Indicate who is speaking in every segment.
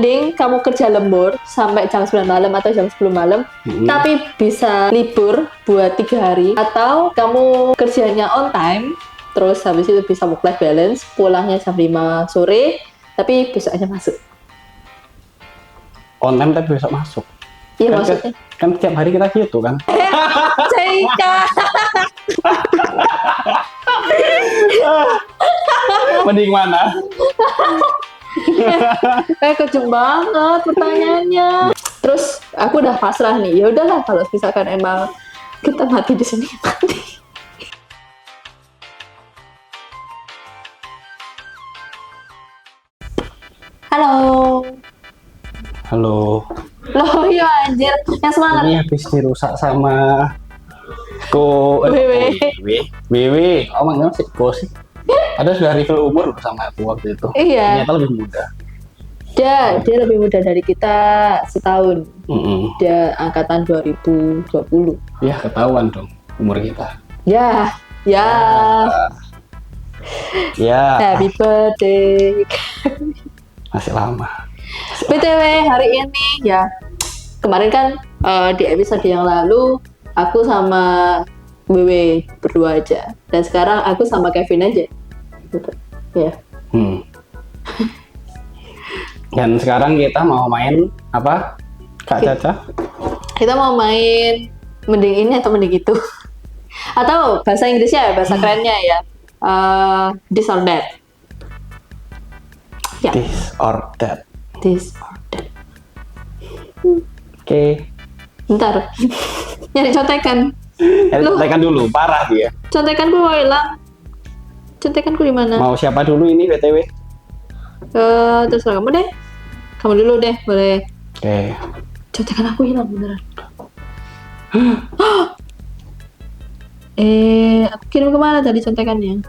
Speaker 1: mending kamu kerja lembur sampai jam 9 malam atau jam 10 malam, tapi bisa libur buat 3 hari, atau kamu kerjanya on time, terus habis itu bisa work life balance, pulangnya jam 5 sore, tapi besoknya masuk.
Speaker 2: On time tapi besok masuk.
Speaker 1: Iya
Speaker 2: Kan-
Speaker 1: maksudnya.
Speaker 2: Kan tiap hari kita gitu kan.
Speaker 1: Cika.
Speaker 2: Mending mana?
Speaker 1: Kejam banget pertanyaannya. Terus aku udah pasrah nih. Ya udahlah kalau misalkan emang kita mati di sini mati. Halo.
Speaker 2: Halo.
Speaker 1: Loh iya anjir. Yang semangat.
Speaker 2: Ini habis dirusak sama
Speaker 1: Wewe.
Speaker 2: Wewe. Oh manggilnya sih sih. Ada sudah reveal umur sama aku waktu itu.
Speaker 1: Iya.
Speaker 2: Ternyata lebih muda.
Speaker 1: Dia lebih muda dari kita setahun.
Speaker 2: Mm-mm.
Speaker 1: Dia angkatan 2020.
Speaker 2: Ya ketahuan dong umur kita.
Speaker 1: Ya.
Speaker 2: Ya
Speaker 1: Happy birthday.
Speaker 2: masih lama.
Speaker 1: BTW hari ini ya, kemarin kan di episode yang lalu aku sama Wewe berdua aja, dan sekarang aku sama Kevin aja gitu. Ya.
Speaker 2: Dan sekarang kita mau main apa, Kak Caca?
Speaker 1: Kita mau main mending ini atau mending itu, atau bahasa Inggrisnya, bahasa kerennya ya, this or that. Ya,
Speaker 2: This or that.
Speaker 1: this or that.
Speaker 2: Oke.
Speaker 1: Bentar, nyari contekan. Loh.
Speaker 2: Tekan dulu, parah dia.
Speaker 1: Contekanku hilang. Contekanku di mana?
Speaker 2: Mau siapa dulu ini BTW?
Speaker 1: Terserah kamu deh. Kamu dulu deh, boleh.
Speaker 2: Oke.
Speaker 1: Contekan aku hilang beneran. Aku kirim kemana tadi contekannya?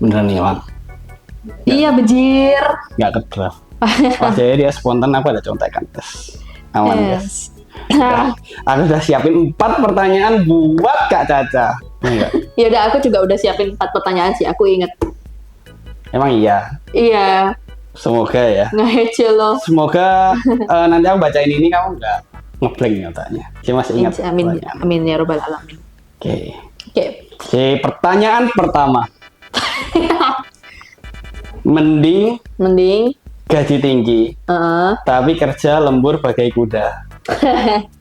Speaker 2: Beneran hilang.
Speaker 1: Iya, bejir.
Speaker 2: Nggak ke draft. Pas jadi dia spontan, aku ada contekan. Aman guys.
Speaker 1: Nah,
Speaker 2: Aku udah siapin 4 pertanyaan buat Kak Caca. Enggak.
Speaker 1: ya udah, aku juga udah siapin 4 pertanyaan sih. Aku inget.
Speaker 2: Emang iya.
Speaker 1: Iya,
Speaker 2: Semoga ya.
Speaker 1: ngehece loh.
Speaker 2: Semoga nanti aku bacain ini kamu nggak ngeblank katanya. Saya masih ingat.
Speaker 1: Amin,
Speaker 2: pertanyaan.
Speaker 1: amin ya robbal alamin.
Speaker 2: Oke.
Speaker 1: Oke.
Speaker 2: Oke, pertanyaan pertama. Mending
Speaker 1: Mending.
Speaker 2: gaji tinggi, tapi kerja lembur bagai kuda.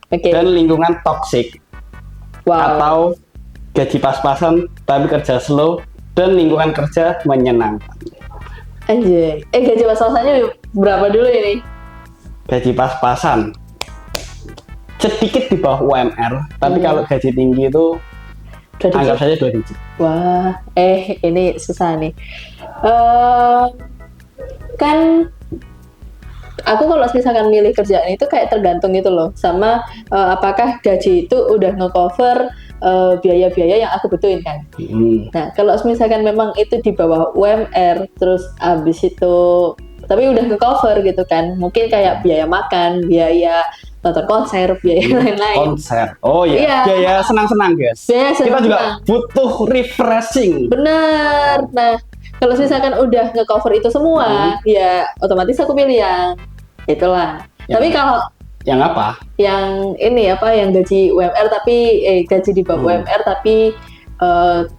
Speaker 1: Oke.
Speaker 2: Dan lingkungan toksik.
Speaker 1: Wow.
Speaker 2: Atau gaji pas-pasan, tapi kerja slow, dan lingkungan kerja menyenangkan.
Speaker 1: Anjay. Gaji pas-pasannya berapa dulu ini?
Speaker 2: Gaji pas-pasan sedikit di bawah UMR, tapi kalau gaji tinggi itu anggap saja 2 digit.
Speaker 1: Wah, ini susah nih. Kan aku kalau misalkan milih kerjaan itu kayak tergantung gitu loh, sama apakah gaji itu udah nge-cover biaya-biaya yang aku butuhin kan. Nah, kalau misalkan memang itu di bawah UMR, terus abis itu tapi udah nge-cover gitu kan, mungkin kayak biaya makan, biaya nonton konser, biaya lain-lain.
Speaker 2: Konser. Oh iya. Biaya senang-senang guys.
Speaker 1: Biaya
Speaker 2: Kita juga
Speaker 1: senang-senang.
Speaker 2: butuh refreshing.
Speaker 1: Bener. Nah, kalau misalkan udah nge-cover itu semua, ya otomatis aku pilih yang itulah. Tapi kalau
Speaker 2: Yang apa?
Speaker 1: yang ini apa, yang gaji UMR tapi gaji di bawah UMR tapi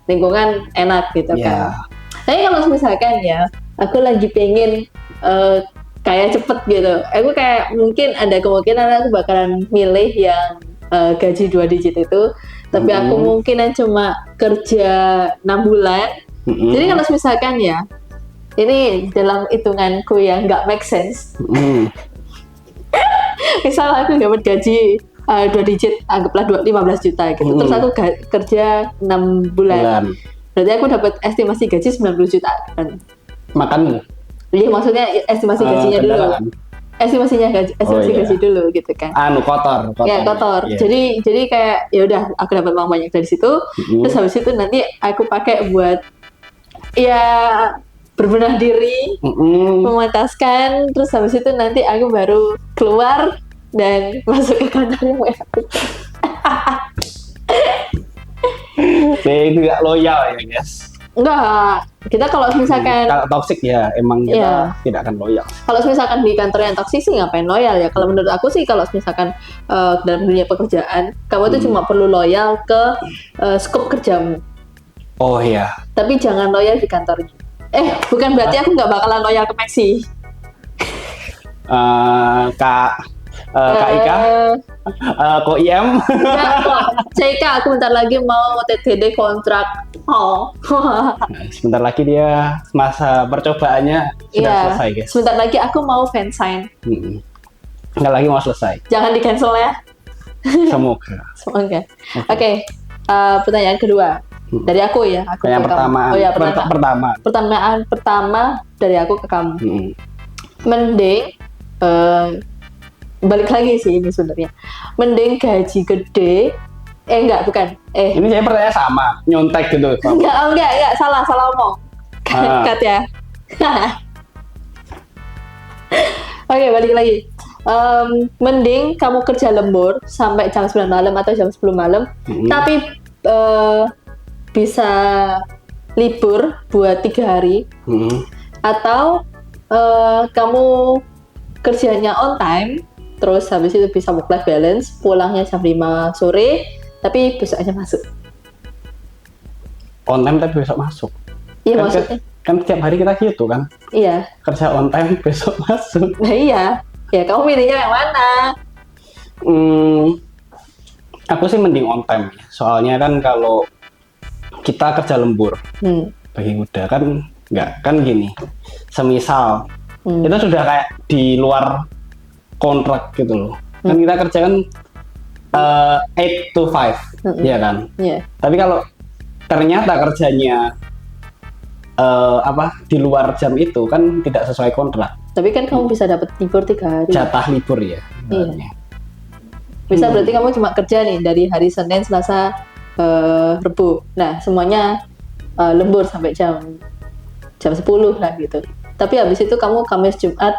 Speaker 1: lingkungan enak gitu kan. Tapi kalau misalkan ya, aku lagi pengen kayak cepet gitu. Aku kayak mungkin ada kemungkinan aku bakalan milih yang gaji 2 digit itu. Tapi aku mungkin cuma kerja 6 bulan. Jadi kalau misalkan ya, ini dalam hitunganku yang nggak make sense. Misal aku dapat gaji 2 digit, anggaplah 15 juta gitu. Terus aku kerja 6 bulan. Berarti aku dapat estimasi gaji 90 juta kan.
Speaker 2: Makanmu?
Speaker 1: Iya, maksudnya estimasi gajinya dulu. Estimasinya gaji dulu gitu kan.
Speaker 2: Kotor.
Speaker 1: Ya, kotor.
Speaker 2: Yeah.
Speaker 1: Jadi kayak ya udah, aku dapat uang banyak dari situ. Terus habis itu nanti aku pakai buat ya berbenah diri, memantaskan. Terus habis itu nanti aku baru keluar dan masuk ke kantor yang aku.
Speaker 2: Saya itu gak loyal ya guys.
Speaker 1: Enggak, kita kalau misalkan
Speaker 2: Kalau toxic ya emang kita
Speaker 1: Iya.
Speaker 2: tidak akan loyal.
Speaker 1: kalau misalkan di kantor yang toksik sih ngapain loyal ya? Kalau menurut aku sih kalau misalkan dalam dunia pekerjaan, kamu tuh cuma perlu loyal ke skop kerjamu.
Speaker 2: Oh iya.
Speaker 1: Tapi jangan loyal di kantornya. Bukan berarti aku nggak bakalan loyal ke Maxi.
Speaker 2: Kak Ika, Ko IM.
Speaker 1: Enggak kok. CK, aku bentar lagi mau TTD kontrak. Oh.
Speaker 2: Nah, sebentar lagi dia masa percobaannya sudah
Speaker 1: Iya.
Speaker 2: selesai guys.
Speaker 1: Sebentar lagi aku mau fansign.
Speaker 2: Nggak lagi mau selesai.
Speaker 1: Jangan di cancel ya.
Speaker 2: Semoga.
Speaker 1: Semoga. Oke. Pertanyaan kedua dari aku ya. Aku
Speaker 2: Yang
Speaker 1: ke kamu.
Speaker 2: pertama.
Speaker 1: Oh ya,
Speaker 2: Pertama.
Speaker 1: pertanyaan pertama dari aku ke kamu. Mending balik lagi sih ini sebenarnya. Mending gaji gede. Bukan.
Speaker 2: Ini saya pertanyaan sama, nyontek gitu.
Speaker 1: Enggak, salah omong. Cut ya. Oke, balik lagi. Mending kamu kerja lembur sampai jam 9 malam atau jam 10 malam, tapi bisa libur buat 3 hari, atau kamu kerjanya on time, terus habis itu bisa work life balance, pulangnya jam 5 sore, tapi besok aja masuk.
Speaker 2: On time tapi besok masuk.
Speaker 1: Iya
Speaker 2: Kan-
Speaker 1: maksudnya.
Speaker 2: Kan setiap hari kita gitu kan.
Speaker 1: Iya.
Speaker 2: Kerja on time besok masuk.
Speaker 1: Nah iya. Ya kamu milihnya yang mana?
Speaker 2: Aku sih mending on time. Soalnya kan kalau kita kerja lembur bagi kuda kan nggak kan gini. Semisal itu sudah kayak di luar kontrak gitu loh. Kan kita kerja kan 8 to 5, ya kan.
Speaker 1: Iya.
Speaker 2: Tapi kalau ternyata kerjanya di luar jam itu kan tidak sesuai kontrak.
Speaker 1: Tapi kan kamu bisa dapat libur 3 hari.
Speaker 2: Jatah libur ya.
Speaker 1: Iya. Bisa berarti kamu cuma kerja nih dari hari Senin, Selasa, Rebu. Nah semuanya lembur sampai jam 10 lah gitu. Tapi habis itu kamu Kamis, Jumat,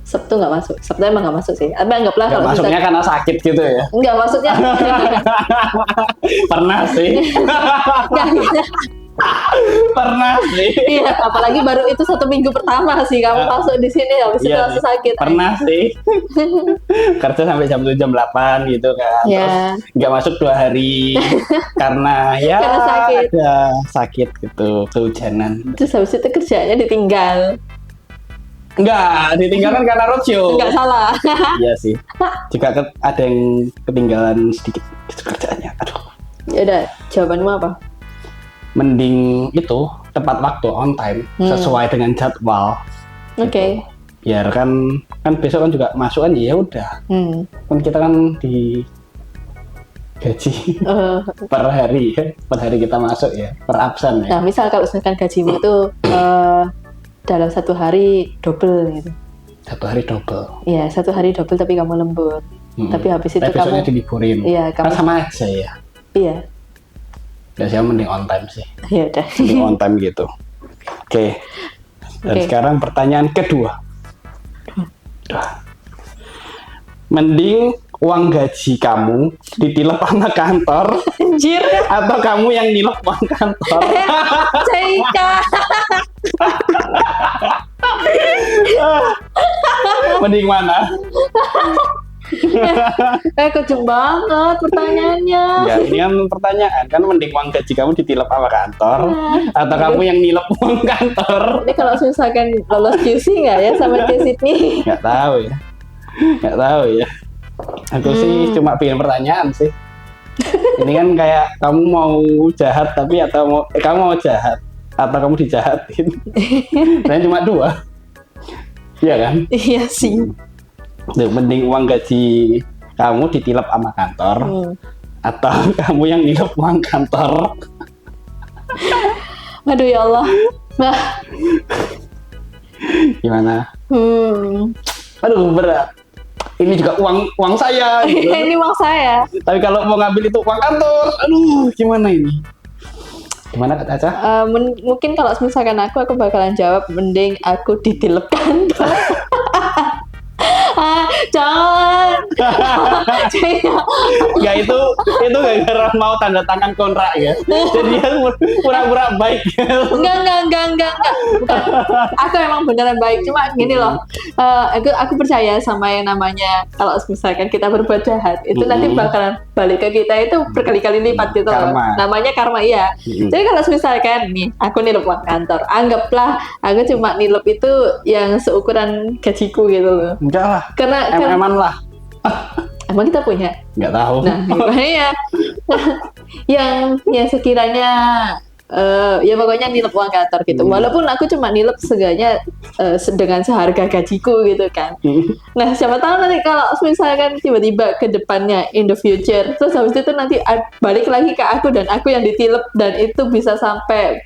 Speaker 1: Sabtu nggak masuk. Sabtu emang nggak masuk sih. Tapi anggaplah
Speaker 2: Nggak
Speaker 1: kalau
Speaker 2: masuknya karena sakit gitu ya.
Speaker 1: Enggak, maksudnya
Speaker 2: Pernah sih.
Speaker 1: enggak.
Speaker 2: Pernah sih.
Speaker 1: Iya, apalagi baru itu 1 minggu pertama sih kamu masuk di sini, habis itu
Speaker 2: Iya
Speaker 1: langsung
Speaker 2: sih.
Speaker 1: sakit.
Speaker 2: Pernah sih. Kerja sampai jam 7, jam 8 gitu kan.
Speaker 1: Ya.
Speaker 2: Terus nggak masuk 2 hari karena ya
Speaker 1: Karena sakit.
Speaker 2: ada sakit gitu, kehujanan.
Speaker 1: Terus habis itu kerjanya ditinggal.
Speaker 2: Enggak, ditinggalkan karena roadshow.
Speaker 1: Enggak salah.
Speaker 2: Iya sih. Juga ada yang ketinggalan sedikit gitu kerjaannya. Aduh.
Speaker 1: Ya udah, jawabanmu apa?
Speaker 2: Mending itu tepat waktu, on time, sesuai dengan jadwal.
Speaker 1: Oke.
Speaker 2: Biar kan besok kan juga masukan ya udah. Kan kita kan di gaji per hari kita masuk ya, per absen ya.
Speaker 1: Nah, misal kalau misalkan gajimu itu dalam 1 hari double gitu.
Speaker 2: 1 hari double.
Speaker 1: Iya, 1 hari double tapi kamu lembur. Tapi habis itu
Speaker 2: besoknya
Speaker 1: kamu
Speaker 2: diliburin.
Speaker 1: Iya,
Speaker 2: Kan
Speaker 1: kamu
Speaker 2: sama aja ya.
Speaker 1: iya.
Speaker 2: Biasanya mending on time sih.
Speaker 1: Ya udah.
Speaker 2: Mending on time gitu. Oke. Dan
Speaker 1: Oke.
Speaker 2: sekarang pertanyaan kedua. Mending uang gaji kamu ditilep sama kantor
Speaker 1: Anjir.
Speaker 2: atau kamu yang nilep uang kantor?
Speaker 1: Cika.
Speaker 2: Mending mana?
Speaker 1: Kejam banget pertanyaannya.
Speaker 2: Ya, ini kan pertanyaan kan mending uang gaji kamu ditilep sama kantor atau kamu yang nilep uang kantor?
Speaker 1: Ini kalau misalkan lolos QC nggak ya sama case ini?
Speaker 2: Nggak tahu ya. Nggak tahu ya. Aku sih cuma bikin pertanyaan sih. Ini kan kayak kamu mau jahat tapi atau kamu mau jahat atau kamu dijahatin. Dan cuma 2. Iya kan?
Speaker 1: Iya sih.
Speaker 2: Tuh, mending uang gaji kamu ditilep sama kantor atau kamu yang nilep uang kantor.
Speaker 1: Aduh ya Allah. Nah.
Speaker 2: Gimana? Aduh berat. Ini juga uang saya. Gitu.
Speaker 1: Ini uang saya.
Speaker 2: Tapi kalau mau ngambil itu uang kantor, aduh gimana ini? Gimana Kak Caca?
Speaker 1: Mungkin kalau misalkan aku bakalan jawab mending aku ditilep kantor. Jangan.
Speaker 2: Ya itu gara-gara mau tanda tangan kontrak ya. Jadi dia pura-pura baik.
Speaker 1: Enggak. Bukan. Aku emang beneran baik. Cuma gini loh. Aku percaya sama yang namanya kalau misalkan kita berbuat jahat, itu nanti bakalan balik ke kita itu berkali-kali lipat gitu loh. Namanya karma, iya. Jadi kalau misalkan nih, aku nilep uang kantor, anggaplah aku cuma nilep itu yang seukuran gajiku gitu loh.
Speaker 2: Enggak lah.
Speaker 1: Karena
Speaker 2: eman lah.
Speaker 1: Emang kita punya?
Speaker 2: Nggak tahu.
Speaker 1: Nah, makanya yang sekiranya ya pokoknya nilep uang kantor gitu. Walaupun aku cuma nilep seenggaknya dengan seharga gajiku gitu kan. Nah, siapa tahu nanti kalau misalkan tiba-tiba ke depannya in the future, terus habis itu nanti balik lagi ke aku dan aku yang ditilep, dan itu bisa sampai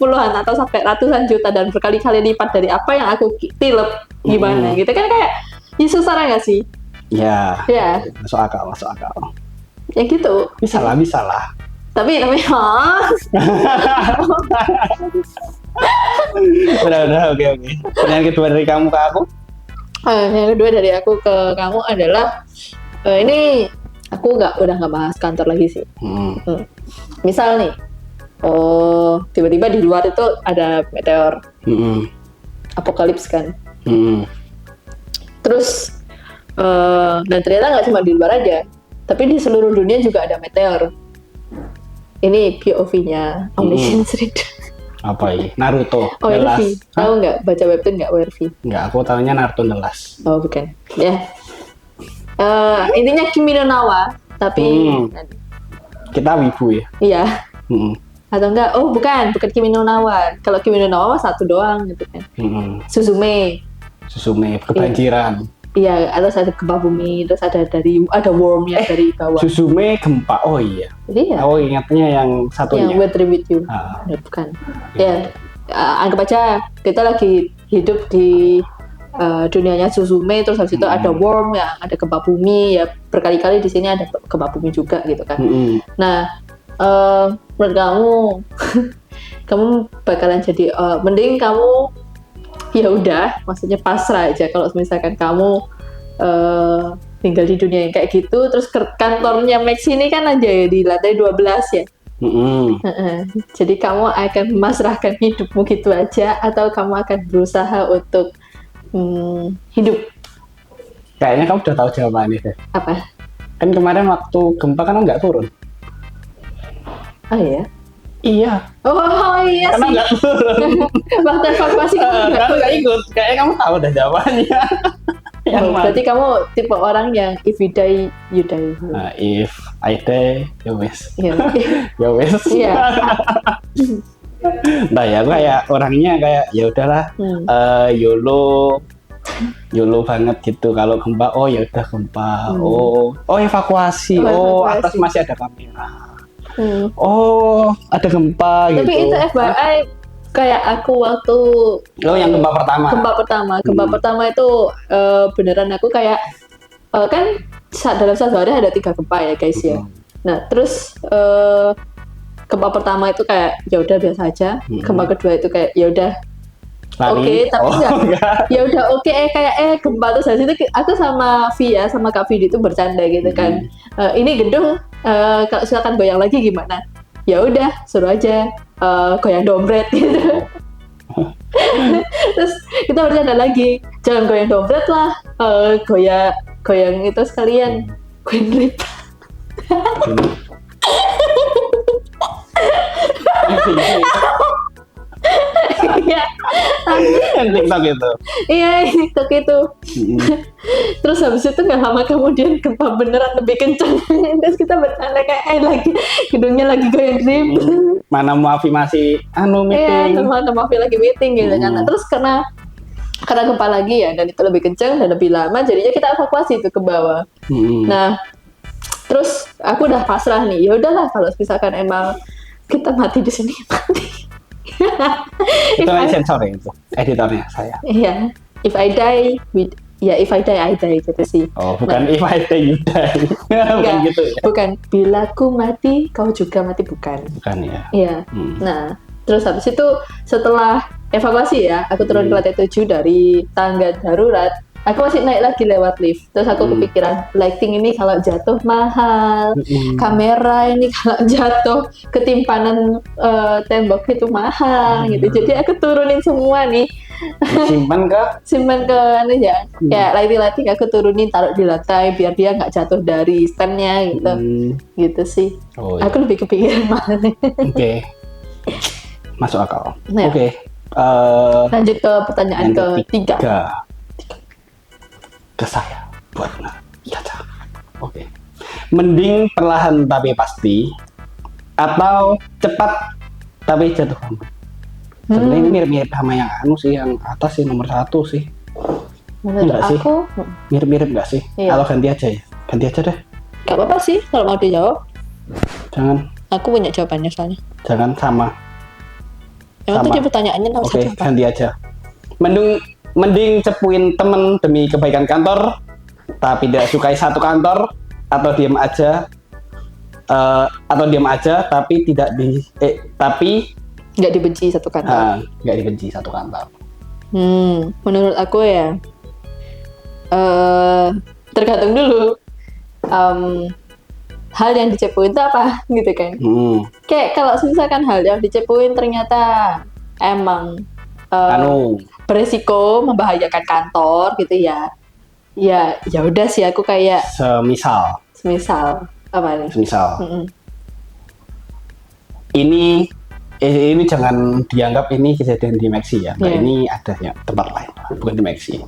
Speaker 1: puluhan atau sampai ratusan juta dan berkali-kali lipat dari apa yang aku tilep, gimana gitu kan, kayak ya susah nggak sih?
Speaker 2: Ya. Masuk akal.
Speaker 1: Ya gitu.
Speaker 2: Bisa lah.
Speaker 1: Tapi
Speaker 2: udah oke. Pertanyaan kedua dari kamu ke aku.
Speaker 1: Yang kedua dari aku ke kamu adalah ini aku udah nggak bahas kantor lagi sih. Misal nih, tiba-tiba di luar itu ada meteor, apokalips kan. Terus dan ternyata nggak cuma di luar aja, tapi di seluruh dunia juga ada meteor. Ini POV-nya Omniscience Reader.
Speaker 2: Apa ini? Naruto.
Speaker 1: ORV. Tahu nggak baca webtoon nggak ORV?
Speaker 2: Nggak, aku tahunya Naruto The Last.
Speaker 1: Oh bukan. Ya. Intinya Kimi no Na wa, tapi
Speaker 2: kita wibu ya.
Speaker 1: Iya. Atau enggak? Oh bukan Kimi no Na wa. Kalau Kimi no Na wa satu doang gitu kan. Suzume
Speaker 2: kebanjiran.
Speaker 1: Iya, terus ada gempa bumi, terus ada wormnya dari bawah.
Speaker 2: Suzume gempa, oh iya.
Speaker 1: Iya.
Speaker 2: Aku ingatnya yang satunya.
Speaker 1: Yang Weather with You. Bukan. Ya, anggap aja kita lagi hidup di dunianya Suzume, terus habis itu ada worm, ya, ada gempa bumi, ya berkali-kali di sini ada gempa bumi juga gitu kan. Nah, menurut kamu bakalan jadi mending kamu ya udah, maksudnya pasrah aja kalau misalkan kamu tinggal di dunia yang kayak gitu, terus kantornya Max ini kan aja ya di lantai 12 ya. Jadi kamu akan memasrahkan hidupmu gitu aja, atau kamu akan berusaha untuk hidup?
Speaker 2: Kayaknya kamu udah tahu jawabannya deh.
Speaker 1: Apa?
Speaker 2: Kan kemarin waktu gempa kan nggak turun.
Speaker 1: Oh iya?
Speaker 2: Iya.
Speaker 1: Oh iya
Speaker 2: karena
Speaker 1: sih.
Speaker 2: Nggak turun.
Speaker 1: Waktu evakuasi kamu
Speaker 2: nggak ikut. Kayaknya kamu tahu udah jawabannya.
Speaker 1: Berarti kamu tipe orang yang if you die, you die.
Speaker 2: If I die, ya wes. Ya wes.
Speaker 1: Iya.
Speaker 2: Nah ya, aku kayak orangnya kayak ya udahlah, YOLO banget gitu. Kalau gempa, oh ya udah gempa. Oh evakuasi. Atas masih ada kamera. Oh, ada gempa gitu.
Speaker 1: Tapi itu FYI, kayak aku waktu
Speaker 2: yang gempa pertama.
Speaker 1: Gempa pertama itu beneran aku kayak kan dalam satu hari ada 3 gempa ya guys ya. Nah terus gempa pertama itu kayak ya udah biasa aja. Gempa kedua itu kayak ya udah oke, tapi ya udah oke, kayak gempa. Terus habis itu aku sama Via sama Kak Vidi itu bercanda gitu kan. Ini gedung kalau silakan goyang lagi gimana? Ya udah, suruh aja goyang dompet gitu. Terus kita bercanda lagi, jangan goyang dompet lah, goyang itu sekalian, goyang drip. Iya,
Speaker 2: TikTok itu.
Speaker 1: Iya, TikTok itu. Terus habis itu nggak lama kemudian gempa beneran lebih kencang. Terus kita bercanda kayak lagi gedungnya lagi goyang drip.
Speaker 2: Mana Muafi masih meeting.
Speaker 1: Iya, sama Muafi lagi meeting gitu kan. Terus karena gempa lagi ya, dan itu lebih kencang dan lebih lama, jadinya kita evakuasi itu ke bawah. Nah, terus aku udah pasrah nih. Ya udahlah, kalau misalkan emang kita mati di sini, mati.
Speaker 2: Itu yang sensor ya itu editornya saya.
Speaker 1: Iya, if I die I die gitu sih.
Speaker 2: Oh bukan if I die you die. Bukan gitu ya.
Speaker 1: Bukan bila ku mati kau juga mati, bukan
Speaker 2: ya.
Speaker 1: Iya. Nah terus habis itu setelah evakuasi ya, aku turun ke lantai 7 dari tangga darurat. Aku masih naik lagi lewat lift. Terus aku kepikiran, lighting ini kalau jatuh mahal, kamera ini kalau jatuh ketimpanan tembok itu mahal gitu. Jadi aku turunin semua nih. Simpan ke anu ya. Ya lighting aku turunin, taruh di lantai biar dia nggak jatuh dari standnya gitu. Gitu sih. Oh, iya. Aku lebih kepikiran mana.
Speaker 2: Oke. Masuk akal.
Speaker 1: Nah,
Speaker 2: Oke.
Speaker 1: Lanjut ke pertanyaan ketiga.
Speaker 2: Ke saya buat Caca. Oke. Mending perlahan tapi pasti atau cepat tapi jatuh bangun. Sebenarnya ini mirip-mirip sama yang sih, yang atas sih, nomor 1 sih.
Speaker 1: Menurut aku
Speaker 2: mirip-mirip nggak sih? Iya. Kalau ganti aja ya, ganti aja deh.
Speaker 1: Gak apa-apa sih kalau mau dijawab.
Speaker 2: Jangan.
Speaker 1: Aku punya jawabannya soalnya.
Speaker 2: Jangan sama.
Speaker 1: Yang itu pertanyaannya nomor 1.
Speaker 2: Oke, ganti aja. Mending cepuin temen demi kebaikan kantor, tapi tidak sukai satu kantor, atau diam aja, tapi
Speaker 1: nggak dibenci satu kantor.
Speaker 2: Nggak dibenci satu kantor.
Speaker 1: Menurut aku ya, tergantung dulu. Hal yang dicepuin itu apa gitu kan? Kayak kalau misalkan hal yang dicepuin ternyata emang beresiko membahayakan kantor gitu ya. Ya udah sih aku kayak
Speaker 2: semisal
Speaker 1: apa nih?
Speaker 2: Semisal. Ini jangan dianggap ini kejadian di Maxi ya. Ini ada ya tempat lain, bukan di Maxi.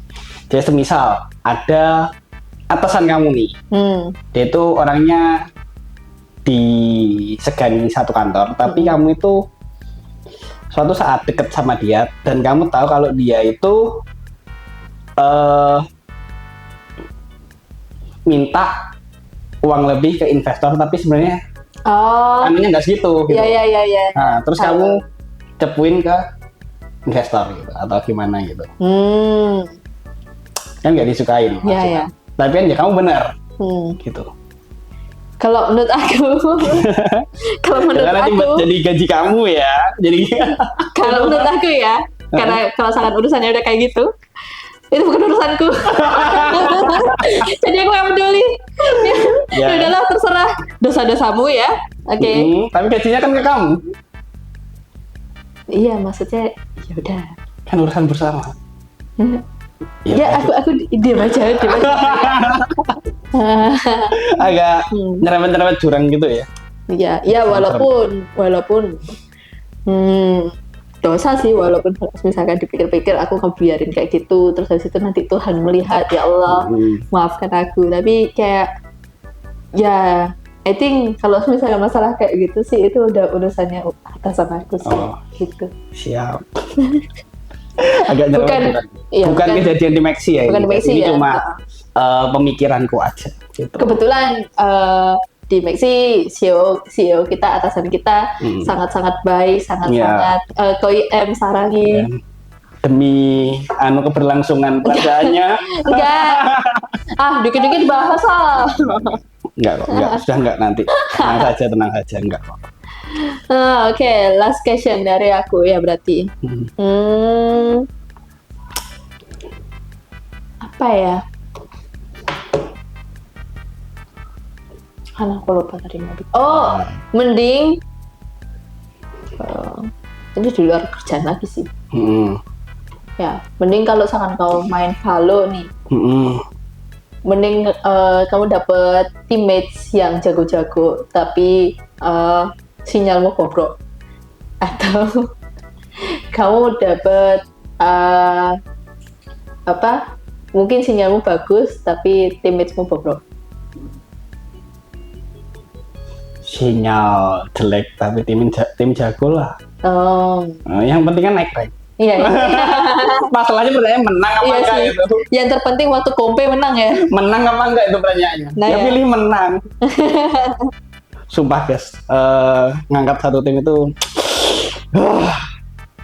Speaker 2: Jadi semisal ada atasan kamu nih. Dia itu orangnya disegani satu kantor, tapi kamu itu suatu saat deket sama dia dan kamu tahu kalau dia itu minta uang lebih ke investor, tapi sebenarnya anunya nggak segitu gitu.
Speaker 1: Iya.
Speaker 2: Nah, terus kamu cepuin ke investor gitu atau gimana gitu. Kan nggak disukain.
Speaker 1: Iya.
Speaker 2: Tapi kan ya kamu benar. Gitu.
Speaker 1: Kalau menurut aku,
Speaker 2: jadi gaji kamu ya. Jadi
Speaker 1: kalau menurut aku ya, karena kalau sangat urusannya udah kayak gitu, itu bukan urusanku. Jadi aku nggak peduli. Ya udahlah, terserah dosa-dosamu ya. Oke.
Speaker 2: Tapi gajinya kan ke kamu.
Speaker 1: Iya, maksudnya ya udah.
Speaker 2: Kan urusan bersama.
Speaker 1: Ya aku diam aja.
Speaker 2: Agak nyerempet jurang gitu ya.
Speaker 1: Iya walaupun dosa sih, walaupun misalkan dipikir-pikir aku ngebiarin kayak gitu, terus habis itu nanti Tuhan melihat, ya Allah maafkan aku. Tapi kayak ya I think kalau misalnya masalah kayak gitu sih itu udah urusannya atasan aku sih. Gitu. Siap.
Speaker 2: Agak bukan kejadian di Maxi ya.
Speaker 1: Bukan di Maxi
Speaker 2: ini
Speaker 1: ya.
Speaker 2: Cuma pemikiranku aja gitu.
Speaker 1: Kebetulan di Maxi CEO kita, atasan kita sangat-sangat baik, sangat-sangat KOIM sarangi.
Speaker 2: Demi keberlangsungan perasaannya.
Speaker 1: Enggak. Dikit-dikit bahas
Speaker 2: Enggak, sudah enggak nanti. Tenang saja, enggak kok.
Speaker 1: Oke, last question dari aku ya berarti. Apa ya? Aku lupa tadi mau. Mending ini di luar kerjaan lagi sih. Ya, mending kalau misalkan kau main Valo nih. Mending kamu dapet teammates yang jago-jago tapi sinyalmu bobrok, atau kamu dapet mungkin sinyalmu bagus tapi teammatesmu bobrok.
Speaker 2: Sinyal jelek tapi tim jago lah. Yang penting kan naik rank.
Speaker 1: Iya.
Speaker 2: Masalahnya pertanyaannya menang apa enggak gitu.
Speaker 1: Yang terpenting waktu kompe menang ya.
Speaker 2: Menang apa enggak itu pertanyaannya. Pilih menang. Sumpah guys, ngangkat satu tim itu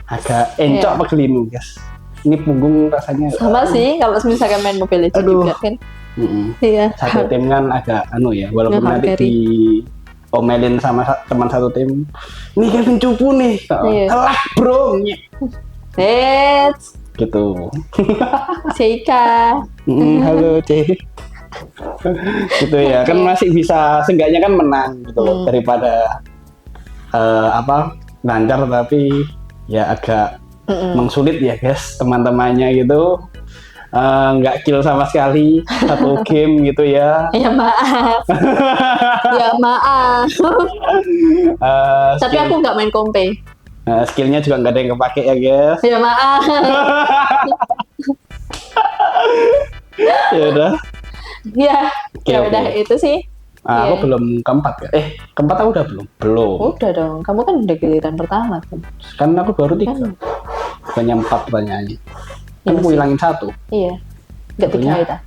Speaker 2: agak encok pegelinu guys. Ini punggung rasanya.
Speaker 1: Sama sih kalau misalkan main Mobile Legends juga kan. Iya.
Speaker 2: Satu tim kan agak walaupun nanti diomelin sama teman satu tim. Ini Kevin cupu nih. Telah bro. gitu.
Speaker 1: Seika.
Speaker 2: Halo C. Gitu ya, kan masih bisa, seenggaknya kan menang gitu loh, daripada lancar tapi ya agak mengsulit ya guys teman-temannya gitu. Nggak kill sama sekali satu game gitu ya.
Speaker 1: Ya maaf. Ya maaf. Tapi aku nggak main kompe.
Speaker 2: Skillnya juga nggak ada yang kepake ya guys.
Speaker 1: Ya maaf.
Speaker 2: Ya udah.
Speaker 1: Ya, ya udah itu sih.
Speaker 2: Aku belum keempat ya. Keempat aku udah belum? Belum.
Speaker 1: Udah dong. Kamu kan udah giliran pertama kan.
Speaker 2: Kan aku baru 3. Banyak 4 pertanyaannya. Kan aku hilangin 1.
Speaker 1: Iya. Nggak 3 kita.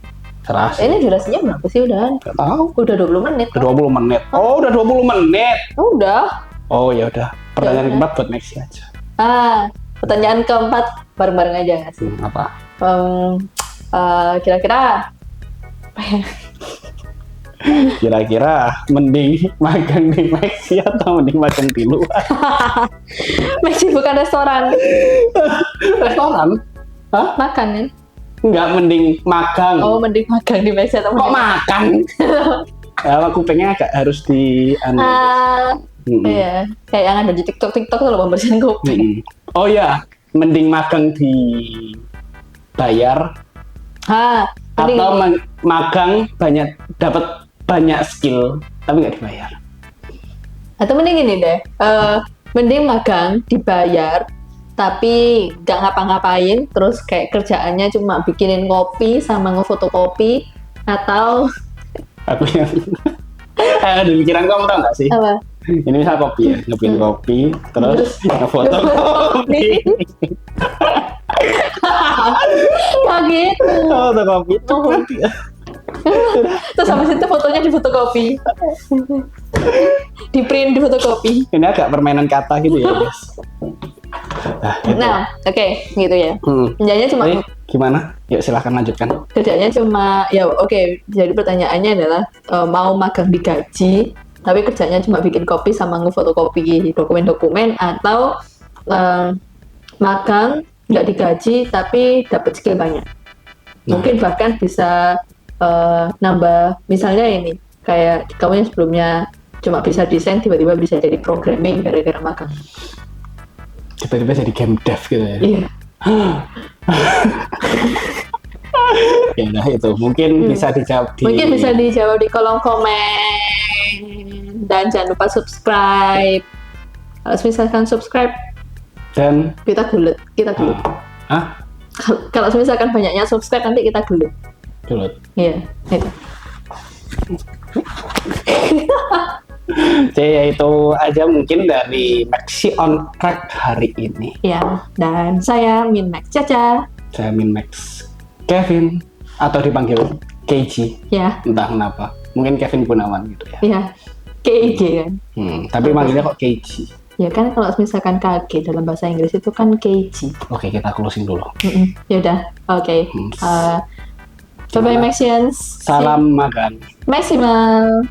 Speaker 2: Terasa.
Speaker 1: Ini durasinya berapa sih udah?
Speaker 2: Nggak tahu.
Speaker 1: Udah 20 menit.
Speaker 2: Udah 20 menit. Oh, udah 20 menit.
Speaker 1: Udah.
Speaker 2: Oh ya udah. Pertanyaan keempat buat next aja.
Speaker 1: Pertanyaan keempat bareng-bareng aja nggak sih?
Speaker 2: Apa?
Speaker 1: Kira-kira
Speaker 2: Kira-kira mending magang di Maxi atau mending magang di luar?
Speaker 1: Maxi bukan restoran.
Speaker 2: Restoran? Hah?
Speaker 1: Makan kan?
Speaker 2: Enggak, mending magang.
Speaker 1: Oh, mending magang di Maxi atau
Speaker 2: kok makan? Ya, aku pengen agak harus di
Speaker 1: iya, kayak yang ada di TikTok tuh loh, pembersihan kopi.
Speaker 2: Oh ya, mending magang dibayar atau magang dapat banyak skill tapi nggak dibayar.
Speaker 1: Atau mending gini deh, mending magang dibayar tapi nggak ngapa-ngapain, terus kayak kerjaannya cuma bikinin kopi sama ngefotokopi, atau
Speaker 2: aku yang di pikiran kamu tau nggak sih?
Speaker 1: apa?
Speaker 2: Ini misal kopi ya, ngebikin kopi, terus ngefoto kopi.
Speaker 1: Kayak gitu.
Speaker 2: Foto kopi itu berarti ya.
Speaker 1: Terus habis itu fotonya di fotokopi, di print di fotokopi.
Speaker 2: Ini agak permainan kata gitu ya guys.
Speaker 1: Nah, oke, gitu ya. Kerjanya cuma
Speaker 2: gimana? Yuk silahkan lanjutkan.
Speaker 1: Kerjanya cuma ya oke. Jadi pertanyaannya adalah mau magang digaji tapi kerjanya cuma bikin kopi sama ngefotokopi dokumen-dokumen, atau magang nggak digaji tapi dapat skill banyak. Mungkin bahkan bisa nambah, misalnya ini kayak kamu yang sebelumnya cuma bisa desain, tiba-tiba bisa jadi programming gara-gara magang.
Speaker 2: Tiba-tiba jadi game dev gitu ya.
Speaker 1: Iya.
Speaker 2: Ya udah, itu mungkin bisa dijawab
Speaker 1: di kolom komen, dan jangan lupa subscribe. Kalau misalkan subscribe
Speaker 2: dan
Speaker 1: kita gulut. Kalau misalkan banyaknya subscribe nanti kita gulut. Iya, itu.
Speaker 2: Ya itu aja mungkin dari Maxi on Track hari ini.
Speaker 1: Ya, dan saya Min Max Caca.
Speaker 2: Saya Min Max Kevin, atau dipanggil KG.
Speaker 1: Ya.
Speaker 2: Entah kenapa. Mungkin Kevin Gunawan gitu ya.
Speaker 1: Iya. KG kan.
Speaker 2: Tapi manggilnya kok KG.
Speaker 1: Ya kan kalau misalkan KG dalam bahasa Inggris itu kan KG.
Speaker 2: Oke, kita closing dulu.
Speaker 1: Ya udah. Oke. Bye bye Maxians.
Speaker 2: Salam makan.
Speaker 1: Maksimal.